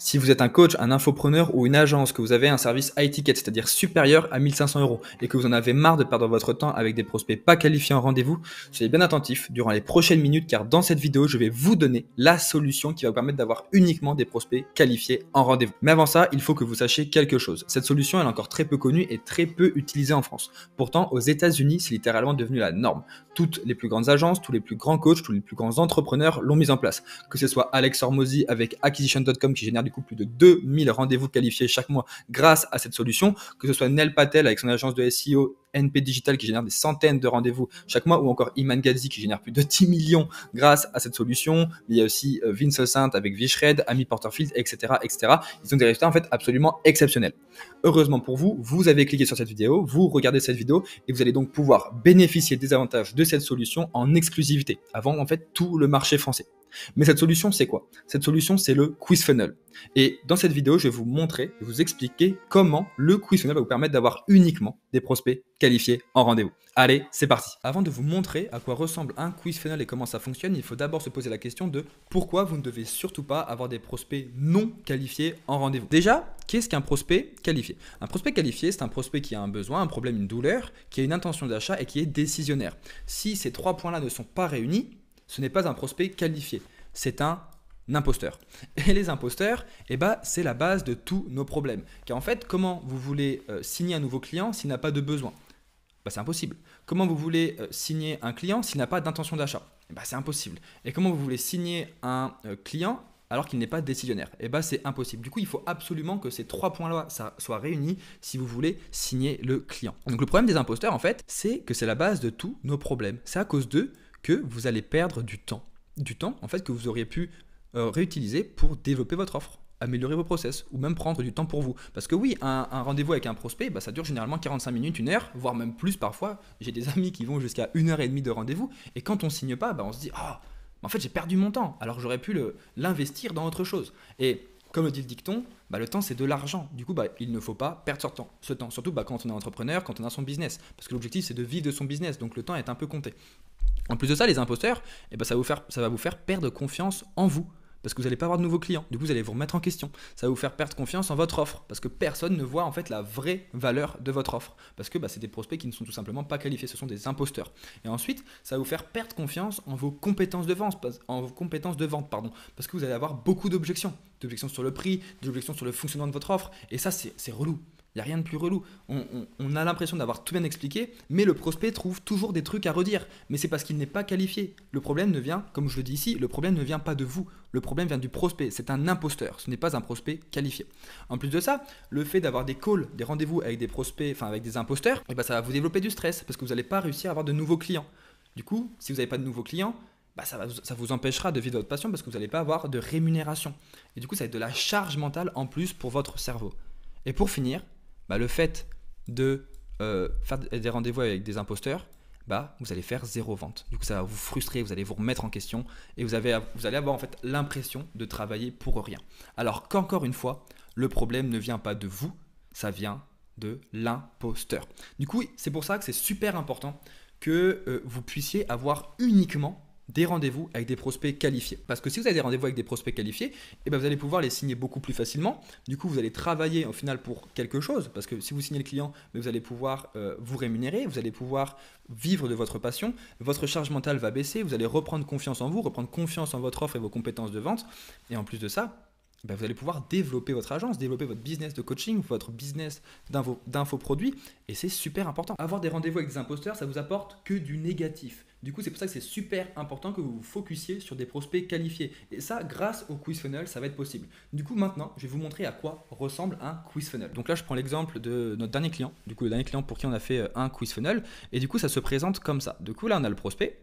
Si vous êtes un coach, un infopreneur ou une agence, que vous avez un service high ticket, c'est-à-dire supérieur à 1500 euros, et que vous en avez marre de perdre votre temps avec des prospects pas qualifiés en rendez-vous, soyez bien attentifs durant les prochaines minutes car dans cette vidéo, je vais vous donner la solution qui va vous permettre d'avoir uniquement des prospects qualifiés en rendez-vous. Mais avant ça, il faut que vous sachiez quelque chose. Cette solution, elle est encore très peu connue et très peu utilisée en France. Pourtant, aux États-Unis, c'est littéralement devenu la norme. Toutes les plus grandes agences, tous les plus grands coachs, tous les plus grands entrepreneurs l'ont mise en place. Que ce soit Alex Hormozy avec Acquisition.com qui génère du coup plus de 2000 rendez-vous qualifiés chaque mois grâce à cette solution, que ce soit Nel Patel avec son agence de SEO NP Digital qui génère des centaines de rendez-vous chaque mois, ou encore Iman Gadzhi qui génère plus de 10 millions grâce à cette solution. Il y a aussi Vince Saint avec Vishred, Amy Porterfield, etc., etc. Ils ont des résultats en fait absolument exceptionnels. Heureusement pour vous, vous avez cliqué sur cette vidéo, vous regardez cette vidéo et vous allez donc pouvoir bénéficier des avantages de cette solution en exclusivité, avant en fait tout le marché français. Mais cette solution, c'est quoi? Cette solution, c'est le Quiz Funnel. Et dans cette vidéo, je vais vous montrer, je vais vous expliquer comment le Quiz Funnel va vous permettre d'avoir uniquement des prospects qualifiés en rendez-vous. Allez, c'est parti. Avant de vous montrer à quoi ressemble un Quiz Funnel et comment ça fonctionne, il faut d'abord se poser la question de pourquoi vous ne devez surtout pas avoir des prospects non qualifiés en rendez-vous. Déjà, qu'est-ce qu'un prospect qualifié? Un prospect qualifié, c'est un prospect qui a un besoin, un problème, une douleur, qui a une intention d'achat et qui est décisionnaire. Si ces trois points-là ne sont pas réunis, ce n'est pas un prospect qualifié, c'est un imposteur. Et les imposteurs, c'est la base de tous nos problèmes. Car en fait, comment vous voulez signer un nouveau client s'il n'a pas de besoin? C'est impossible. Comment vous voulez signer un client s'il n'a pas d'intention d'achat? C'est impossible. Et comment vous voulez signer un client alors qu'il n'est pas décisionnaire? C'est impossible. Du coup, il faut absolument que ces trois points-là soient réunis si vous voulez signer le client. Donc le problème des imposteurs, en fait, c'est que c'est la base de tous nos problèmes. C'est à cause d'eux que vous allez perdre du temps. Du temps, en fait, que vous auriez pu réutiliser pour développer votre offre, améliorer vos process, ou même prendre du temps pour vous. Parce que oui, un rendez-vous avec un prospect, ça dure généralement 45 minutes, 1 heure, voire même plus parfois. J'ai des amis qui vont jusqu'à 1h30 de rendez-vous, et quand on ne signe pas, on se dit « Ah, en fait, j'ai perdu mon temps, alors que j'aurais pu l'investir dans autre chose. » Et comme le dit le dicton, le temps c'est de l'argent. Du coup, il ne faut pas perdre ce temps. Surtout quand on est entrepreneur, quand on a son business. Parce que l'objectif c'est de vivre de son business, donc le temps est un peu compté. En plus de ça, les imposteurs, ça va vous faire perdre confiance en vous. Parce que vous n'allez pas avoir de nouveaux clients. Du coup, vous allez vous remettre en question. Ça va vous faire perdre confiance en votre offre. Parce que personne ne voit en fait la vraie valeur de votre offre. Parce que c'est des prospects qui ne sont tout simplement pas qualifiés. Ce sont des imposteurs. Et ensuite, ça va vous faire perdre confiance en vos compétences de vente. Parce que vous allez avoir beaucoup d'objections. D'objections sur le prix, d'objections sur le fonctionnement de votre offre. Et ça, c'est relou. Il n'y a rien de plus relou. On a l'impression d'avoir tout bien expliqué, mais le prospect trouve toujours des trucs à redire. Mais c'est parce qu'il n'est pas qualifié. Le problème ne vient, comme je le dis ici, le problème ne vient pas de vous. Le problème vient du prospect. C'est un imposteur. Ce n'est pas un prospect qualifié. En plus de ça, le fait d'avoir des calls, des rendez-vous avec des prospects, avec des imposteurs, ça va vous développer du stress parce que vous n'allez pas réussir à avoir de nouveaux clients. Du coup, si vous n'avez pas de nouveaux clients, ça vous empêchera de vivre votre passion parce que vous n'allez pas avoir de rémunération. Et du coup, ça va être de la charge mentale en plus pour votre cerveau. Et pour finir, le fait de faire des rendez-vous avec des imposteurs, vous allez faire 0 vente. Du coup, ça va vous frustrer, vous allez vous remettre en question et vous allez avoir en fait l'impression de travailler pour rien. Alors qu'encore une fois, le problème ne vient pas de vous, ça vient de l'imposteur. Du coup, c'est pour ça que c'est super important que vous puissiez avoir uniquement des rendez-vous avec des prospects qualifiés. Parce que si vous avez des rendez-vous avec des prospects qualifiés, vous allez pouvoir les signer beaucoup plus facilement. Du coup, vous allez travailler au final pour quelque chose. Parce que si vous signez le client, vous allez pouvoir vous rémunérer, vous allez pouvoir vivre de votre passion. Votre charge mentale va baisser, vous allez reprendre confiance en vous, reprendre confiance en votre offre et vos compétences de vente. Et en plus de ça, vous allez pouvoir développer votre agence, développer votre business de coaching, votre business d'infoproduits. Et c'est super important. Avoir des rendez-vous avec des imposteurs, ça vous apporte que du négatif. Du coup, c'est pour ça que c'est super important que vous vous focussiez sur des prospects qualifiés. Et ça, grâce au Quiz Funnel, ça va être possible. Du coup, maintenant, je vais vous montrer à quoi ressemble un Quiz Funnel. Donc là, je prends l'exemple de notre dernier client. Du coup, le dernier client pour qui on a fait un Quiz Funnel. Et du coup, ça se présente comme ça. Du coup, là, on a le prospect.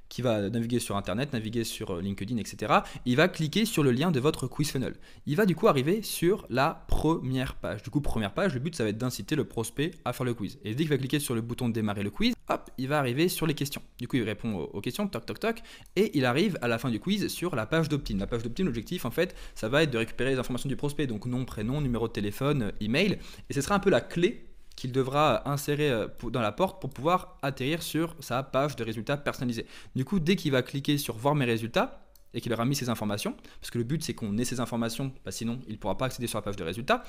Qui va naviguer sur Internet, naviguer sur LinkedIn, etc. Il va cliquer sur le lien de votre Quiz Funnel. Il va du coup arriver sur la première page. Du coup, première page, le but, ça va être d'inciter le prospect à faire le quiz. Et dès qu'il va cliquer sur le bouton de démarrer le quiz, il va arriver sur les questions. Du coup, il répond aux questions, toc, toc, toc, et il arrive à la fin du quiz sur la page d'opt-in. La page d'opt-in, l'objectif, en fait, ça va être de récupérer les informations du prospect, donc nom, prénom, numéro de téléphone, email, et ce sera un peu la clé qu'il devra insérer dans la porte pour pouvoir atterrir sur sa page de résultats personnalisés. Du coup, dès qu'il va cliquer sur voir mes résultats, et qu'il aura mis ses informations, parce que le but c'est qu'on ait ces informations, sinon il ne pourra pas accéder sur la page de résultats,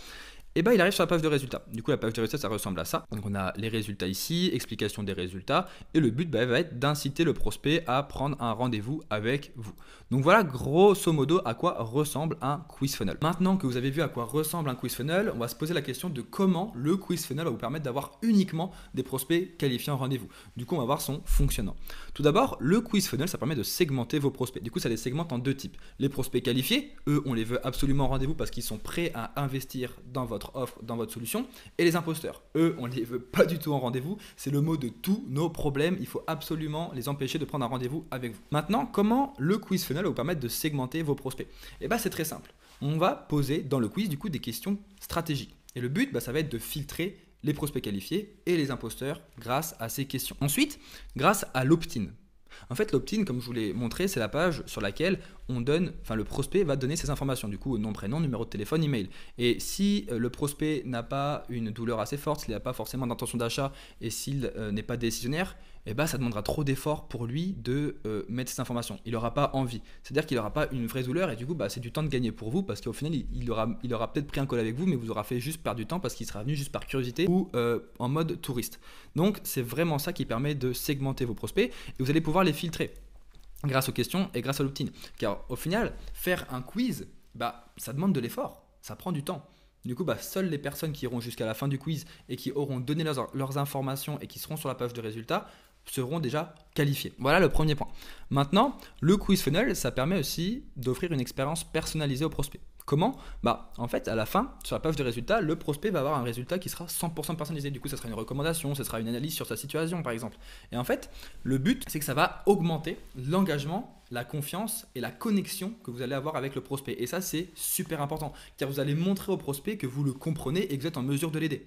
et il arrive sur la page de résultats. Du coup, la page de résultats, ça ressemble à ça. Donc, on a les résultats ici, explication des résultats, et le but va être d'inciter le prospect à prendre un rendez-vous avec vous. Donc voilà, grosso modo, à quoi ressemble un quiz funnel. Maintenant que vous avez vu à quoi ressemble un quiz funnel, on va se poser la question de comment le quiz funnel va vous permettre d'avoir uniquement des prospects qualifiés en rendez-vous. Du coup, on va voir son fonctionnement. Tout d'abord, le quiz funnel, ça permet de segmenter vos prospects. Du coup, ça les segmente en deux types. Les prospects qualifiés, eux, on les veut absolument en rendez-vous parce qu'ils sont prêts à investir dans votre offre, dans votre solution. Et les imposteurs, eux, on les veut pas du tout en rendez-vous. C'est le mot de tous nos problèmes. Il faut absolument les empêcher de prendre un rendez-vous avec vous. Maintenant, comment le quiz funnel va vous permettre de segmenter vos prospects? C'est très simple. On va poser dans le quiz, du coup, des questions stratégiques. Et le but, ça va être de filtrer les prospects qualifiés et les imposteurs grâce à ces questions. Ensuite, grâce à l'opt-in. En fait, l'opt-in, comme je vous l'ai montré, c'est la page sur laquelle le prospect va donner ses informations, du coup nom, prénom, numéro de téléphone, email. Et si le prospect n'a pas une douleur assez forte, s'il n'a pas forcément d'intention d'achat et s'il n'est pas décisionnaire, ça demandera trop d'efforts pour lui de mettre ses informations. Il n'aura pas envie. C'est-à-dire qu'il n'aura pas une vraie douleur et du coup, c'est du temps de gagner pour vous parce qu'au final, il aura peut-être pris un call avec vous, mais vous aura fait juste perdre du temps parce qu'il sera venu juste par curiosité ou en mode touriste. Donc, c'est vraiment ça qui permet de segmenter vos prospects et vous allez pouvoir les filtrer grâce aux questions et grâce à l'opt-in. Car au final, faire un quiz, ça demande de l'effort, ça prend du temps. Du coup, seules les personnes qui iront jusqu'à la fin du quiz et qui auront donné leurs informations et qui seront sur la page de résultats seront déjà qualifiés. Voilà le premier point. Maintenant, le quiz funnel, ça permet aussi d'offrir une expérience personnalisée au prospect. Comment? En fait, à la fin, sur la page de résultats, le prospect va avoir un résultat qui sera 100% personnalisé. Du coup, ça sera une recommandation, ça sera une analyse sur sa situation, par exemple. Et en fait, le but, c'est que ça va augmenter l'engagement, la confiance et la connexion que vous allez avoir avec le prospect. Et ça, c'est super important, car vous allez montrer au prospect que vous le comprenez et que vous êtes en mesure de l'aider.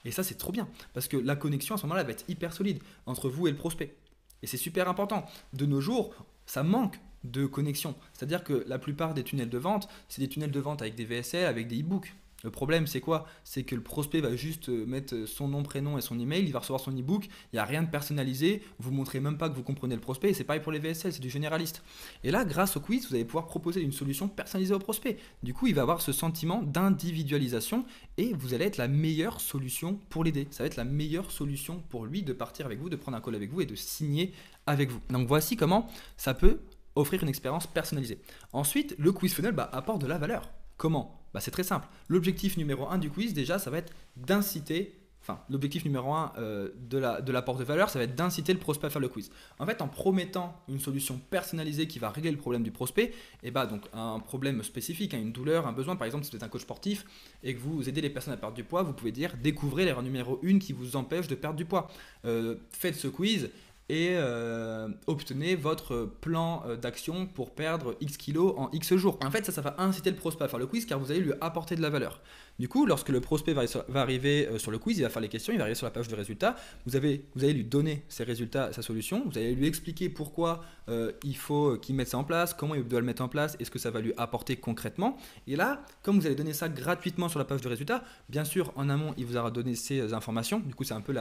Et ça, c'est trop bien, parce que la connexion, à ce moment-là, va être hyper solide entre vous et le prospect. Et c'est super important. De nos jours, ça manque de connexion. C'est-à-dire que la plupart des tunnels de vente, c'est des tunnels de vente avec des VSL, avec des e-books. Le problème, c'est quoi? C'est que le prospect va juste mettre son nom, prénom et son email, il va recevoir son e-book, il n'y a rien de personnalisé, vous ne montrez même pas que vous comprenez le prospect, et c'est pareil pour les VSL, c'est du généraliste. Et là, grâce au quiz, vous allez pouvoir proposer une solution personnalisée au prospect. Du coup, il va avoir ce sentiment d'individualisation et vous allez être la meilleure solution pour l'aider. Ça va être la meilleure solution pour lui de partir avec vous, de prendre un call avec vous et de signer avec vous. Donc voici comment ça peut offrir une expérience personnalisée. Ensuite, le quiz funnel apporte de la valeur. Comment? C'est très simple. L'objectif numéro 1 du quiz, déjà, ça va être d'inciter, l'objectif numéro 1 de l'apport de valeur, ça va être d'inciter le prospect à faire le quiz. En fait, en promettant une solution personnalisée qui va régler le problème du prospect, donc un problème spécifique, une douleur, un besoin, par exemple, si vous êtes un coach sportif et que vous aidez les personnes à perdre du poids, vous pouvez dire découvrez l'erreur numéro 1 qui vous empêche de perdre du poids. Faites ce quiz et obtenez votre plan d'action pour perdre X kilos en X jours. En fait, ça va inciter le prospect à faire le quiz car vous allez lui apporter de la valeur. Du coup, lorsque le prospect va arriver sur le quiz, il va faire les questions, il va arriver sur la page de résultats, vous allez lui donner ses résultats, sa solution, vous allez lui expliquer pourquoi il faut qu'il mette ça en place, comment il doit le mettre en place et ce que ça va lui apporter concrètement. Et là, comme vous allez donner ça gratuitement sur la page de résultats, bien sûr, en amont, il vous aura donné ces informations. Du coup, c'est un peu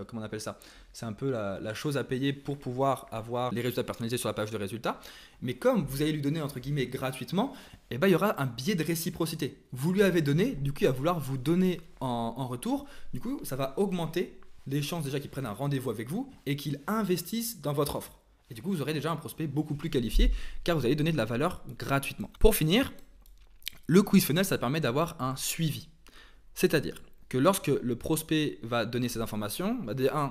comment on appelle ça? C'est un peu la chose à payer pour pouvoir avoir les résultats personnalisés sur la page de résultats. Mais comme vous allez lui donner entre guillemets gratuitement, il y aura un biais de réciprocité. Vous lui avez donné, du coup il va vouloir vous donner en retour. Du coup, ça va augmenter les chances déjà qu'il prenne un rendez-vous avec vous et qu'il investisse dans votre offre. Et du coup, vous aurez déjà un prospect beaucoup plus qualifié car vous allez donner de la valeur gratuitement. Pour finir, le quiz funnel, ça permet d'avoir un suivi. C'est-à-dire que lorsque le prospect va donner ces informations,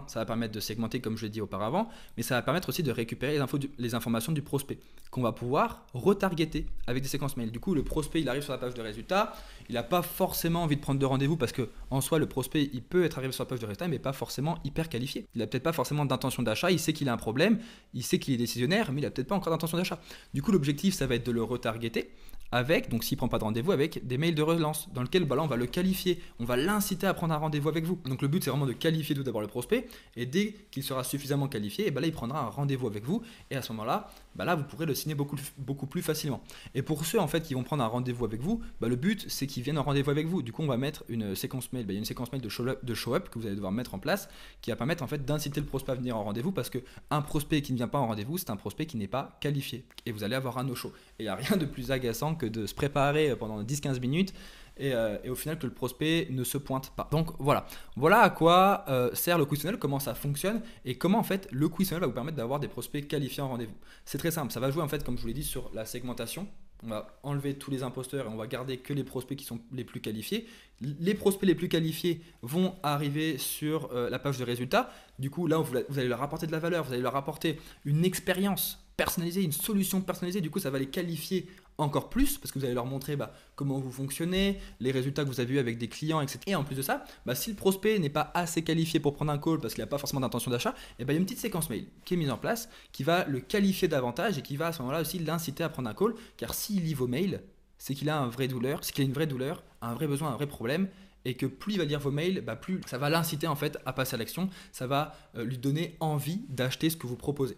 ça va permettre de segmenter comme je l'ai dit auparavant, mais ça va permettre aussi de récupérer les informations du prospect qu'on va pouvoir retargeter avec des séquences mail. Du coup, le prospect, il arrive sur la page de résultats, il n'a pas forcément envie de prendre de rendez-vous parce qu'en soi, le prospect, il peut être arrivé sur la page de résultats, mais pas forcément hyper qualifié. Il n'a peut-être pas forcément d'intention d'achat, il sait qu'il a un problème, il sait qu'il est décisionnaire, mais il n'a peut-être pas encore d'intention d'achat. Du coup, l'objectif, ça va être de le retargeter avec, donc s'il ne prend pas de rendez-vous, avec des mails de relance dans lequel là on va le qualifier, on va l'inciter à prendre un rendez-vous avec vous. Donc le but c'est vraiment de qualifier tout d'abord le prospect et dès qu'il sera suffisamment qualifié, et là il prendra un rendez-vous avec vous et à ce moment-là, là vous pourrez le signer beaucoup plus facilement. Et pour ceux en fait qui vont prendre un rendez-vous avec vous, le but c'est qu'ils viennent en rendez-vous avec vous. Du coup on va mettre une séquence mail, il y a une séquence mail de show-up que vous allez devoir mettre en place qui va permettre en fait d'inciter le prospect à venir en rendez-vous parce qu'un prospect qui ne vient pas en rendez-vous c'est un prospect qui n'est pas qualifié et vous allez avoir un no-show. Et il n'y a rien de plus agaçant que de se préparer pendant 10-15 minutes et au final que le prospect ne se pointe pas. Donc voilà à quoi sert le quiz funnel, comment ça fonctionne et comment en fait le quiz funnel va vous permettre d'avoir des prospects qualifiés en rendez-vous. C'est très simple, ça va jouer en fait comme je vous l'ai dit sur la segmentation. On va enlever tous les imposteurs et on va garder que les prospects qui sont les plus qualifiés. Les prospects les plus qualifiés vont arriver sur la page de résultats. Du coup, là, vous allez leur apporter de la valeur, vous allez leur apporter une expérience personnalisée, une solution personnalisée. Du coup, ça va les qualifier encore plus parce que vous allez leur montrer comment vous fonctionnez, les résultats que vous avez eu avec des clients, etc. Et en plus de ça, si le prospect n'est pas assez qualifié pour prendre un call parce qu'il n'a pas forcément d'intention d'achat, il y a une petite séquence mail qui est mise en place qui va le qualifier davantage et qui va à ce moment-là aussi l'inciter à prendre un call, car s'il lit vos mails, c'est qu'il a une vraie douleur, un vrai besoin, un vrai problème, et que plus il va lire vos mails, plus ça va l'inciter en fait à passer à l'action, ça va lui donner envie d'acheter ce que vous proposez.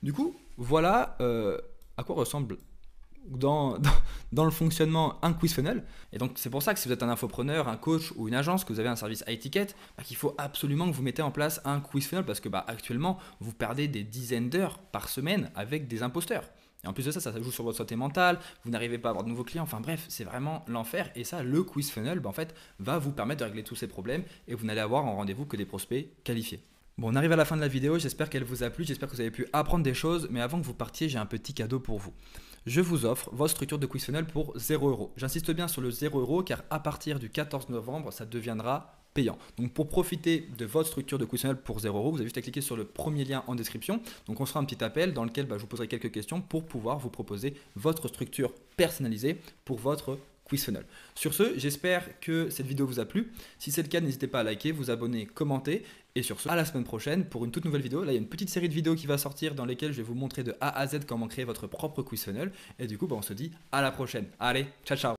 Du coup, voilà à quoi ressemble dans le fonctionnement un quiz funnel. Et donc c'est pour ça que si vous êtes un infopreneur, un coach ou une agence, que vous avez un service high-ticket, qu'il faut absolument que vous mettez en place un quiz funnel parce que actuellement vous perdez des dizaines d'heures par semaine avec des imposteurs. Et en plus de ça, ça joue sur votre santé mentale, vous n'arrivez pas à avoir de nouveaux clients, enfin bref, c'est vraiment l'enfer. Et ça, le quiz funnel, en fait, va vous permettre de régler tous ces problèmes et vous n'allez avoir en rendez-vous que des prospects qualifiés. Bon, on arrive à la fin de la vidéo, j'espère qu'elle vous a plu, j'espère que vous avez pu apprendre des choses, mais avant que vous partiez, j'ai un petit cadeau pour vous. Je vous offre votre structure de quiz funnel pour 0 €. J'insiste bien sur le 0 € car à partir du 14 novembre, ça deviendra payant. Donc pour profiter de votre structure de quiz funnel pour 0 €, vous avez juste à cliquer sur le premier lien en description. Donc on fera un petit appel dans lequel je vous poserai quelques questions pour pouvoir vous proposer votre structure personnalisée pour votre quiz funnel. Sur ce, j'espère que cette vidéo vous a plu. Si c'est le cas, n'hésitez pas à liker, vous abonner, commenter. Et sur ce, à la semaine prochaine pour une toute nouvelle vidéo. Là, il y a une petite série de vidéos qui va sortir dans lesquelles je vais vous montrer de A à Z comment créer votre propre quiz funnel. Et du coup, on se dit à la prochaine. Allez, ciao ciao.